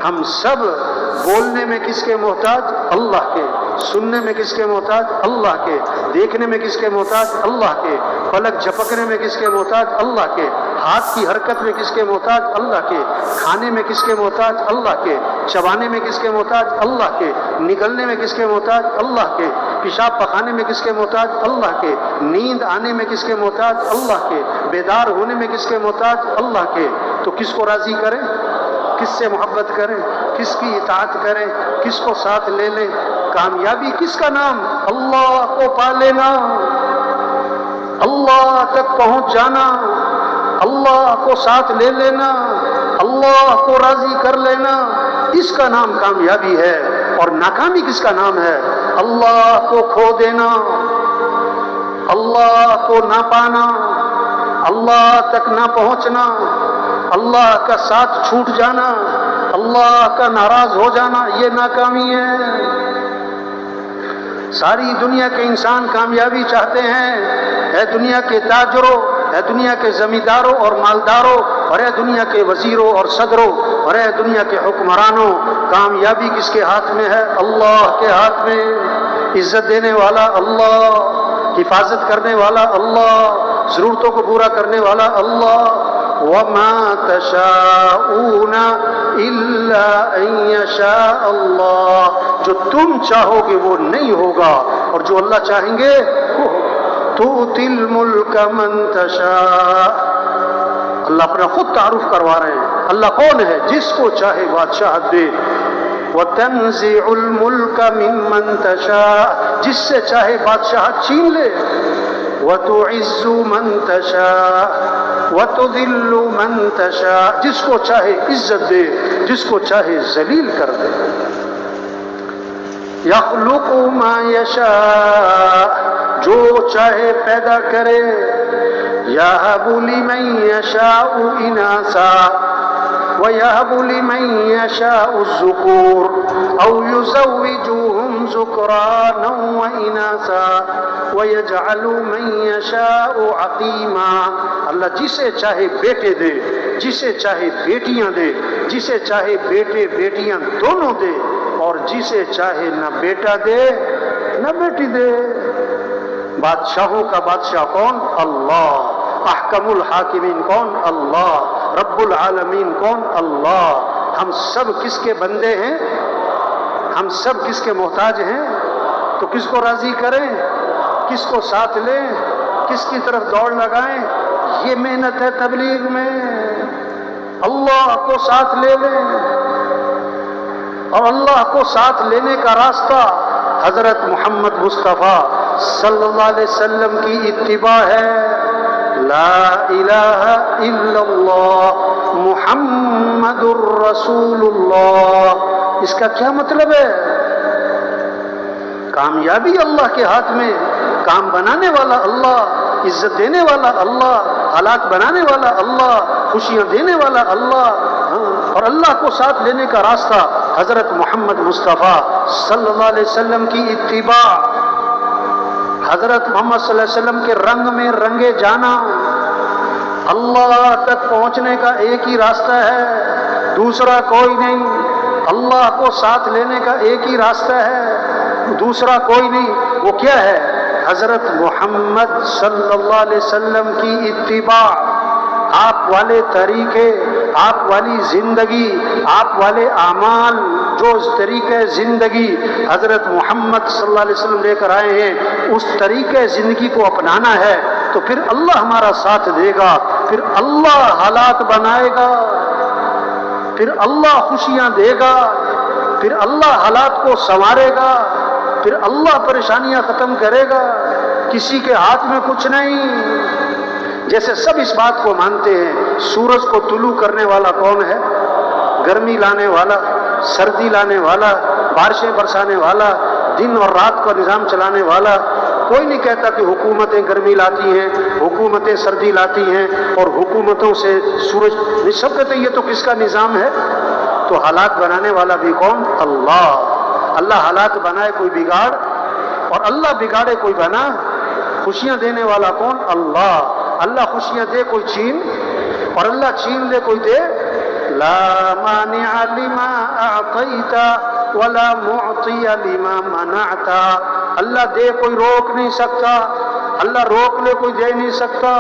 ہم سب بولنے میں کس کے محتاج؟ اللہ کے. سننے میں کس کے محتاج؟ اللہ کے. دیکھنے میں کس کے محتاج؟ اللہ کے. پلک جھپکنے میں کس کے محتاج؟ اللہ کے. ہاتھ کی حرکت میں کس کے محتاج؟ اللہ کے. کھانے میں کس کے محتاج؟ اللہ کے. چبانے میں کس کے محتاج؟ اللہ کے. نگلنے میں کس کے محتاج؟ اللہ کے. پیشاب پخانے میں کس کے محتاج؟ اللہ کے. نیند آنے میں کس کے محتاج؟ اللہ کے. بیدار ہونے میں کس کے محتاج؟ اللہ کے. تو کس کو راضی کریں؟ کس سے محبت کریں؟ کس کی اطاعت کریں؟ کس کو ساتھ لے لیں؟ کامیابی کس کا نام؟ اللہ کو پا لینا، اللہ تک پہنچ جانا، اللہ کو ساتھ لے لینا، اللہ کو راضی کر لینا، اس کا نام کامیابی ہے. اور ناکامی کس کا نام ہے؟ اللہ کو کھو دینا، اللہ کو نہ پانا، اللہ تک نہ پہنچنا، اللہ کا ساتھ چھوٹ جانا، اللہ کا ناراض ہو جانا، یہ ناکامی ہے. ساری دنیا کے انسان کامیابی چاہتے ہیں. اے دنیا کے تاجروں، اے دنیا کے زمینداروں اور مالداروں، اور اے دنیا کے وزیروں اور صدروں، اور اے دنیا کے حکمرانوں، کامیابی کس کے ہاتھ میں ہے؟ اللہ کے ہاتھ میں. عزت دینے والا اللہ، حفاظت کرنے والا اللہ، ضرورتوں کو پورا کرنے والا اللہ. وَمَا تَشَاءُونَ إِلَّا أَن يَشَاءَ اللَّهُ، جو تم چاہو گے وہ نہیں ہوگا، اور جو اللہ چاہیں گے وہ. تُؤْتِي الْمُلْكَ مَن تَشَاءُ، اللہ اپنا خود تعارف کروا رہے ہیں. اللہ کون ہے؟ جس کو چاہے بادشاہت دے. وَتَنزِعُ الْمُلْكَ مِمَّن تَشَاءُ، جس سے چاہے بادشاہت چھین لے. وَتُعِزُّ مَن تَشَاءُ وَتُذِلُّ مَن تَشَاءُ، جس کو چاہے عزت دے، جس کو چاہے ذلیل کر دے. يَخْلُقُ مَا يَشَاءُ، جو چاہے پیدا کرے. يَهَبُ لِمَن يَشَاءُ إِنَاثًا وَيَهَبُ لِمَن يَشَاءُ الذُّكُورَ أَوْ يُزَوِّجُهُمْ ذُكْرَانًا وَإِنَاثًا وَيَجْعَلُ مَن يَشَاءُ عَقِيمًا. اللہ جسے چاہے بیٹے دے، جسے چاہے بیٹیاں دے، جسے چاہے بیٹے بیٹیاں دونوں دے، اور جسے چاہے نہ بیٹا دے نہ بیٹی دے. بادشاہوں کا بادشاہ کون؟ اللہ. احکم الحاکمین کون؟ اللہ. رب العالمین کون؟ اللہ. ہم سب کس کے بندے ہیں؟ ہم سب کس کے محتاج ہیں؟ تو کس کو راضی کریں؟ کس کو ساتھ لیں؟ کس کی طرف دوڑ لگائیں؟ یہ محنت ہے تبلیغ میں. اللہ کو ساتھ لے لیں، اور اللہ کو ساتھ لینے کا راستہ حضرت محمد مصطفیٰ صلی اللہ علیہ وسلم کی اتباع ہے. لا الہ الا اللہ محمد الرسول اللہ. اس کا کیا مطلب ہے؟ کامیابی اللہ کے ہاتھ میں. کام بنانے والا اللہ، عزت دینے والا اللہ، حالات بنانے والا اللہ، خوشیاں دینے والا اللہ. اور اللہ کو ساتھ لینے کا راستہ حضرت محمد مصطفیٰ صلی اللہ علیہ وسلم کی اتباع. حضرت محمد صلی اللہ علیہ وسلم کے رنگ میں رنگے جانا. اللہ تک پہنچنے کا ایک ہی راستہ ہے، دوسرا کوئی نہیں. اللہ کو ساتھ لینے کا ایک ہی راستہ ہے، دوسرا کوئی نہیں. وہ کیا ہے؟ حضرت محمد صلی اللہ علیہ وسلم کی اتباع. آپ والے طریقے، آپ والی زندگی، آپ والے اعمال، جو طریقے زندگی حضرت محمد صلی اللہ علیہ وسلم لے کر آئے ہیں، اس طریقے زندگی کو اپنانا ہے. تو پھر اللہ ہمارا ساتھ دے گا، پھر اللہ حالات بنائے گا، پھر اللہ خوشیاں دے گا، پھر اللہ حالات کو سنوارے گا، پھر اللہ پریشانیاں ختم کرے گا. کسی کے ہاتھ میں کچھ نہیں. جیسے سب اس بات کو مانتے ہیں، سورج کو طلوع کرنے والا کون ہے؟ گرمی لانے والا، سردی لانے والا، بارشیں برسانے والا، دن اور رات کا نظام چلانے والا. کوئی نہیں کہتا کہ حکومتیں گرمی لاتی ہیں، حکومتیں سردی لاتی ہیں، اور حکومتوں سے سورج. سب کہتے ہیں یہ تو کس کا نظام ہے؟ تو حالات بنانے والا بھی کون؟ اللہ. اللہ حالات بنائے کوئی بگاڑ، اور اللہ بگاڑے کوئی بنا. خوشیاں دینے والا کون؟ اللہ. اللہ خوشیاں دے کوئی چھین، اور اللہ چھین لے کوئی دے. لا مانع لما اعطیت ولا معطی لما منعت. اللہ دے کوئی روک نہیں سکتا، اللہ روک لے کوئی دے نہیں سکتا.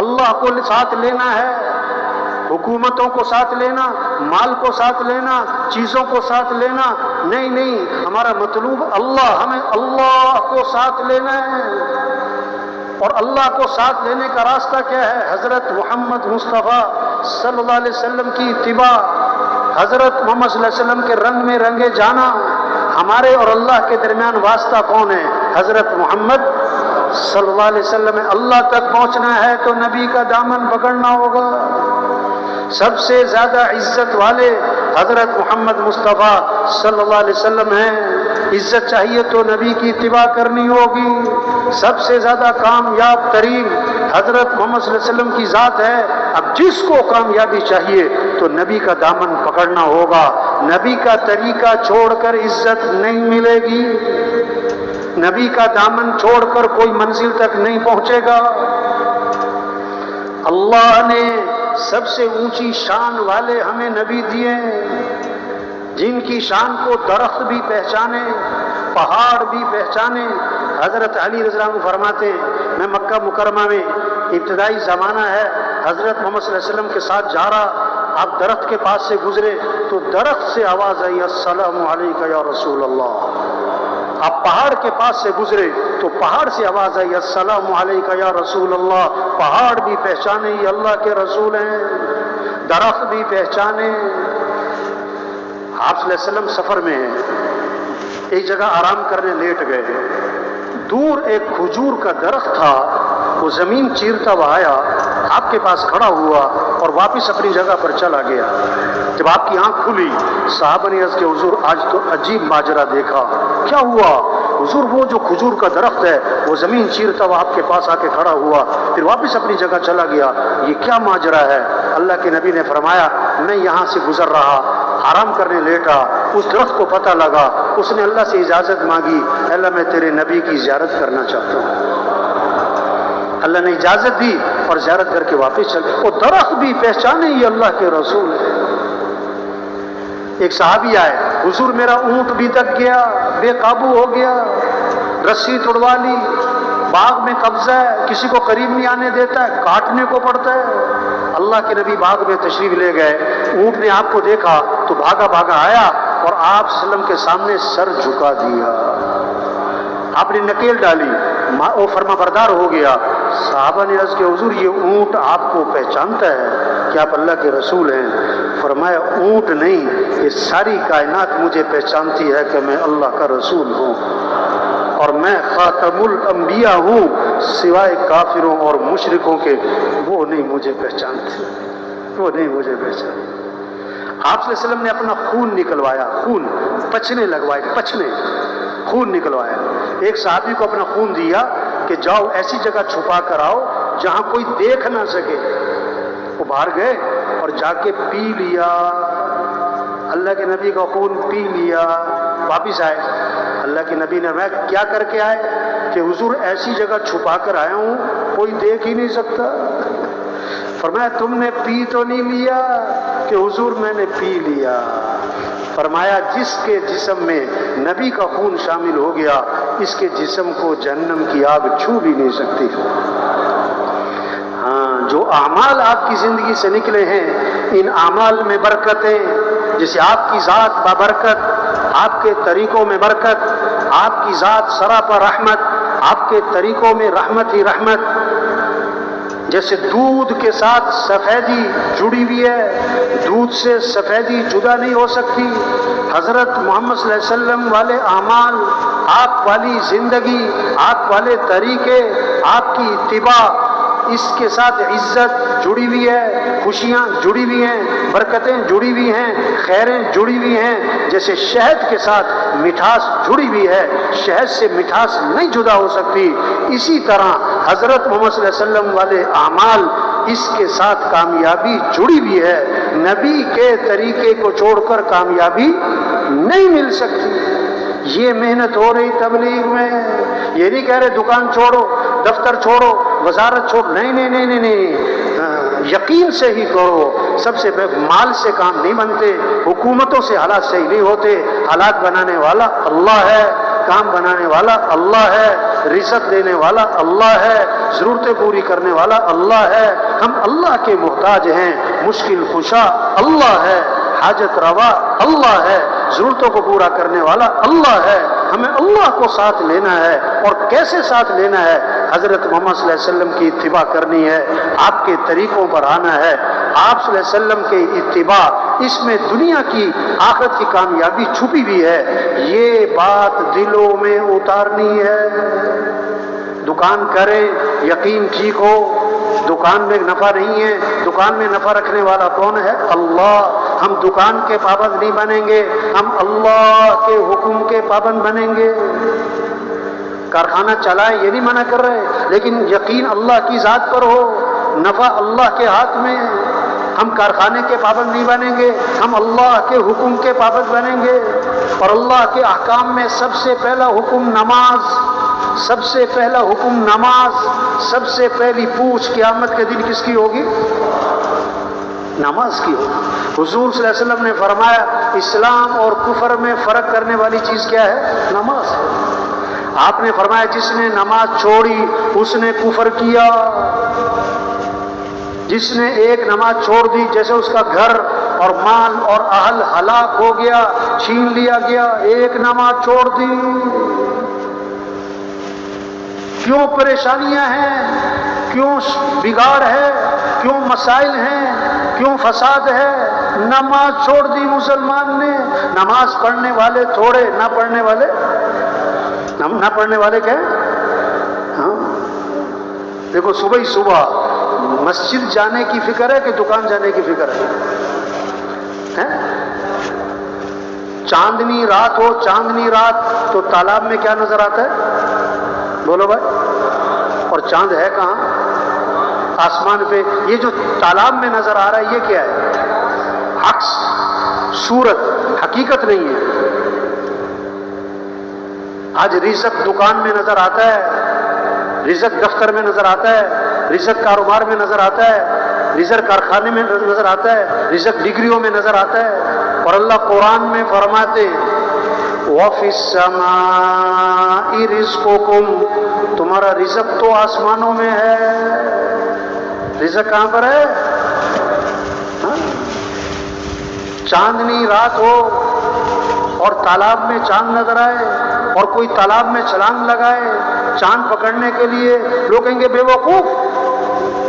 اللہ کو ساتھ لینا ہے، حکومتوں کو ساتھ لینا، مال کو ساتھ لینا، چیزوں کو ساتھ لینا نہیں نہیں. ہمارا مطلوب اللہ، ہمیں اللہ کو ساتھ لینا ہے. اور اللہ کو ساتھ لینے کا راستہ کیا ہے؟ حضرت محمد مصطفیٰ صلی اللہ علیہ وسلم کی اتباع، حضرت محمد صلی اللہ علیہ وسلم کے رنگ میں رنگے جانا. ہمارے اور اللہ کے درمیان واسطہ کون ہے؟ حضرت محمد صلی اللہ علیہ وسلم. اللہ تک پہنچنا ہے تو نبی کا دامن پکڑنا ہوگا. سب سے زیادہ عزت والے حضرت محمد مصطفیٰ صلی اللہ علیہ وسلم ہیں. عزت چاہیے تو نبی کی اتباع کرنی ہوگی. سب سے زیادہ کامیاب ترین حضرت محمد صلی اللہ علیہ وسلم کی ذات ہے. اب جس کو کامیابی چاہیے تو نبی کا دامن پکڑنا ہوگا. نبی کا طریقہ چھوڑ کر عزت نہیں ملے گی، نبی کا دامن چھوڑ کر کوئی منزل تک نہیں پہنچے گا. اللہ نے سب سے اونچی شان والے ہمیں نبی دیے جن کی شان کو درخت بھی پہچانے، پہاڑ بھی پہچانے. حضرت علی رضی اللہ عنہ فرماتے ہیں میں مکہ مکرمہ میں ابتدائی زمانہ ہے، حضرت محمد صلی اللہ علیہ وسلم کے ساتھ جا رہا، آپ درخت کے پاس سے گزرے تو درخت سے آواز آئی السلام علیکم یا رسول اللہ. آپ پہاڑ کے پاس سے گزرے تو پہاڑ سے آواز آئی السلام علیکم یا رسول اللہ. پہاڑ بھی پہچانے یہ اللہ کے رسول ہیں، درخت بھی پہچانے. آپ صلی اللہ علیہ وسلم سفر میں ہیں، ایک جگہ آرام کرنے لیٹ گئے. دور ایک کھجور کا درخت تھا، وہ زمین چیرتا ہوا آیا، آپ کے پاس کھڑا ہوا اور واپس اپنی جگہ پر چلا گیا. جب آپ کی آنکھ کھلی صحابہ نے عرض کہ حضور آج تو عجیب ماجرا دیکھا. کیا ہوا؟ حضور وہ جو کھجور کا درخت ہے وہ زمین چیرتا ہوا آپ کے پاس آ کے کھڑا ہوا، پھر واپس اپنی جگہ چلا گیا. یہ کیا ماجرا ہے؟ اللہ کے نبی نے فرمایا میں یہاں سے گزر رہا، آرام کرنے لیٹا، اس درخت کو پتہ لگا، اس نے اللہ سے اجازت مانگی اللہ میں تیرے نبی کی زیارت کرنا چاہتا ہوں. اللہ نے اجازت دی اور زیارت کر کے واپس چل. وہ درخت بھی پہچانے یہ اللہ کے رسول ہے. ایک صحابی آئے، حضور میرا اونٹ بھی تک گیا، بے قابو ہو گیا، رسی توڑوا لی، باغ میں قبضہ ہے، کسی کو قریب نہیں آنے دیتا ہے، کاٹنے کو پڑتا ہے. اللہ کے نبی باغ میں تشریف لے گئے، اونٹ نے آپ کو دیکھا تو بھاگا بھاگا آیا اور آپ صلی اللہ علیہ وسلم کے سامنے سر جھکا دیا. آپ نے نکیل ڈالی، وہ فرما بردار ہو گیا. صحابہ نے عرض کہ حضور یہ اونٹ آپ کو پہچانتا ہے کہ آپ اللہ کے رسول ہیں؟ فرمایا اونٹ نہیں، یہ ساری کائنات مجھے پہچانتی ہے کہ میں اللہ کا رسول ہوں اور میں خاتم الانبیاء ہوں، سوائے کافروں اور مشرکوں کے وہ نہیں مجھے پہچانتے، وہ نہیں مجھے پہچانتے. آپ صلی اللہ علیہ وسلم نے اپنا خون نکلوایا، خون پچنے لگوائے، پچنے خون نکلوایا. ایک صحابی کو اپنا خون دیا کہ جاؤ ایسی جگہ چھپا کر آؤ جہاں کوئی دیکھ نہ سکے. وہ باہر گئے اور جا کے پی لیا، اللہ کے نبی کا خون پی لیا. واپس آئے، اللہ کے نبی نے میں کیا کر کے آئے؟ کہ حضور ایسی جگہ چھپا کر آیا ہوں کوئی دیکھ ہی نہیں سکتا. فرمایا تم نے پی تو نہیں لیا؟ کہ حضور میں نے پی لیا. فرمایا جس کے جسم میں نبی کا خون شامل ہو گیا اس کے جسم کو جہنم کی آگ چھو بھی نہیں سکتی. ہاں، جو اعمال آپ کی زندگی سے نکلے ہیں ان اعمال میں برکتیں، جیسے آپ کی ذات بابرکت، آپ کے طریقوں میں برکت، آپ کی ذات سراپا رحمت، آپ کے طریقوں میں رحمت ہی رحمت. جیسے دودھ کے ساتھ سفیدی جڑی ہوئی ہے، دودھ سے سفیدی جدا نہیں ہو سکتی. حضرت محمد صلی اللہ علیہ وسلم والے اعمال، آپ والی زندگی، آپ والے طریقے، آپ کی اتباع، اس کے ساتھ عزت جڑی ہوئی ہے، خوشیاں جڑی ہوئی ہیں، برکتیں جڑی ہوئی ہیں، خیریں جڑی ہوئی ہیں. جیسے شہد کے ساتھ مٹھاس جڑی ہوئی ہے، شہد سے مٹھاس نہیں جدا ہو سکتی، اسی طرح حضرت محمد صلی اللہ علیہ وسلم والے اعمال اس کے ساتھ کامیابی جڑی ہوئی ہے. نبی کے طریقے کو چھوڑ کر کامیابی نہیں مل سکتی. یہ محنت ہو رہی تبلیغ میں. یہ نہیں کہہ رہے دکان چھوڑو، دفتر چھوڑو، وزارت چھوڑو، نہیں نہیں نہیں نہیں نہیں. یقین سے ہی کرو. سب سے مال سے کام نہیں بنتے، حکومتوں سے حالات صحیح نہیں ہوتے. حالات بنانے والا اللہ ہے، کام بنانے والا اللہ ہے، رزق دینے والا اللہ ہے، ضرورتیں پوری کرنے والا اللہ ہے. ہم اللہ کے محتاج ہیں. مشکل کشا اللہ ہے، حاجت روا اللہ ہے، ضرورتوں کو پورا کرنے والا اللہ ہے. ہمیں اللہ کو ساتھ لینا ہے. اور کیسے ساتھ لینا ہے؟ حضرت محمد صلی اللہ علیہ وسلم کی اتباع کرنی ہے، آپ کے طریقوں پر آنا ہے. آپ صلی اللہ علیہ وسلم کے اتباع، اس میں دنیا کی آخرت کی کامیابی چھپی بھی ہے. یہ بات دلوں میں اتارنی ہے. دکان کرے، یقین ٹھیک ہو، دکان میں نفع نہیں ہے. دکان میں نفع رکھنے والا کون ہے؟ اللہ. ہم دکان کے پابند نہیں بنیں گے، ہم اللہ کے حکم کے پابند بنیں گے. کارخانہ چلائیں یہ نہیں منع کر رہے، لیکن یقین اللہ کی ذات پر ہو، نفع اللہ کے ہاتھ میں. ہم کارخانے کے پابند نہیں بنیں گے، ہم اللہ کے حکم کے پابند بنیں گے. اور اللہ کے احکام میں سب سے پہلا حکم نماز، سب سے پہلا حکم نماز. سب سے پہلی پوچھ قیامت کے دن کس کی ہوگی؟ نماز کی ہوگی. حضور صلی اللہ علیہ وسلم نے فرمایا اسلام اور کفر میں فرق کرنے والی چیز کیا ہے؟ نماز ہے. آپ نے فرمایا جس نے نماز چھوڑی اس نے کفر کیا. جس نے ایک نماز چھوڑ دی جیسے اس کا گھر اور مال اور اہل ہلاک ہو گیا، چھین لیا گیا. ایک نماز چھوڑ دی. کیوں پریشانیاں ہیں؟ کیوں بگاڑ ہے؟ کیوں مسائل ہیں؟ کیوں فساد ہے؟ نماز چھوڑ دی مسلمان نے. نماز پڑھنے والے تھوڑے، نہ پڑھنے والے کیا؟ ہاں دیکھو، صبح ہی صبح مسجد جانے کی فکر ہے کہ دکان جانے کی فکر ہے؟ چاندنی رات ہو، چاندنی رات تو تالاب میں کیا نظر آتا ہے؟ بولو بھائی. اور چاند ہے کہاں؟ آسمان پہ. یہ جو تالاب میں نظر آ رہا ہے یہ کیا ہے؟ عکس، صورت، حقیقت نہیں ہے. آج رزق دکان میں نظر آتا ہے، رزق دفتر میں نظر آتا ہے، رزق کاروبار میں نظر آتا ہے، رزق کارخانے میں نظر آتا ہے، رزق ڈگریوں میں نظر آتا ہے. اور اللہ قرآن میں فرماتے وَفِي السَّمَاءِ رِزْقُكُمْ، تمہارا رزق تو آسمانوں میں ہے. رزق کہاں پر ہے؟ چاندنی رات ہو اور تالاب میں چاند نظر آئے اور کوئی تالاب میں چھلانگ لگائے چاند پکڑنے کے لیے، لوگ کہیں گے بے وقوف.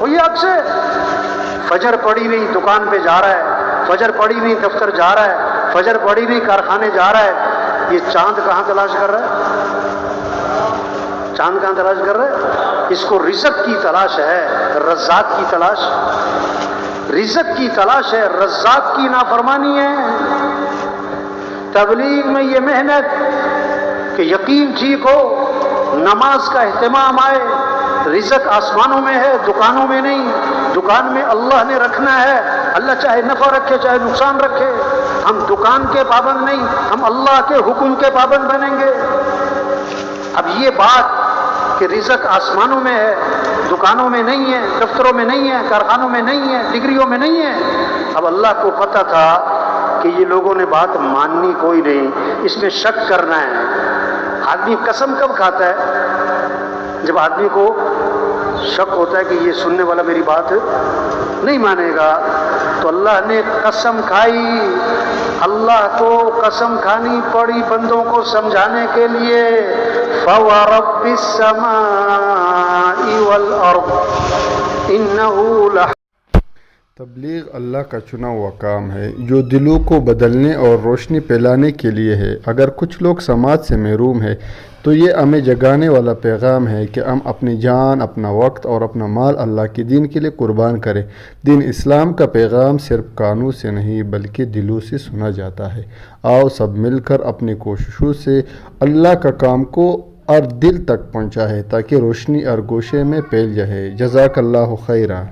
وہ یہ عکس ہے. فجر پڑی نہیں دکان پہ جا رہا ہے، فجر پڑی نہیں دفتر جا رہا ہے، فجر پڑی نہیں کارخانے جا رہا ہے. یہ چاند کہاں تلاش کر رہا ہے؟ چاند کہاں تلاش کر رہا ہے؟ اس کو رزق کی تلاش ہے، رزاق کی تلاش. رزق کی تلاش ہے، رزاق کی نافرمانی ہے. تبلیغ میں یہ محنت کہ یقین ٹھیک ہو، نماز کا اہتمام آئے. رزق آسمانوں میں ہے، دکانوں میں نہیں. دکان میں اللہ نے رکھنا ہے. اللہ چاہے نفع رکھے چاہے نقصان رکھے. ہم دکان کے پابند نہیں، ہم اللہ کے حکم کے پابند بنیں گے. اب یہ بات کہ رزق آسمانوں میں ہے، دکانوں میں نہیں ہے، دفتروں میں نہیں ہے، کارخانوں میں نہیں ہے، ڈگریوں میں نہیں ہے. اب اللہ کو پتہ تھا کہ یہ لوگوں نے بات ماننی کوئی نہیں، اس میں شک کرنا ہے. آدمی قسم کب کھاتا ہے؟ جب آدمی کو شک ہوتا ہے کہ یہ سننے والا میری بات نہیں مانے گا. تو اللہ نے قسم کھائی. اللہ کو قسم کھانی پڑی بندوں کو سمجھانے کے لیے. فَوَرَبِّ السَّمَاءِ وَالْأَرْضِ إِنَّهُ لَحَقٌّ. تبلیغ اللہ کا چنا ہوا کام ہے جو دلوں کو بدلنے اور روشنی پھیلانے کے لیے ہے. اگر کچھ لوگ سماج سے محروم ہیں تو یہ ہمیں جگانے والا پیغام ہے کہ ہم اپنی جان، اپنا وقت اور اپنا مال اللہ کے دین کے لیے قربان کریں. دین اسلام کا پیغام صرف کانوں سے نہیں بلکہ دلوں سے سنا جاتا ہے. آؤ سب مل کر اپنی کوششوں سے اللہ کا کام کو اور دل تک پہنچائے تاکہ روشنی اور گوشے میں پھیل جائے. جزاک اللہ خیرہ.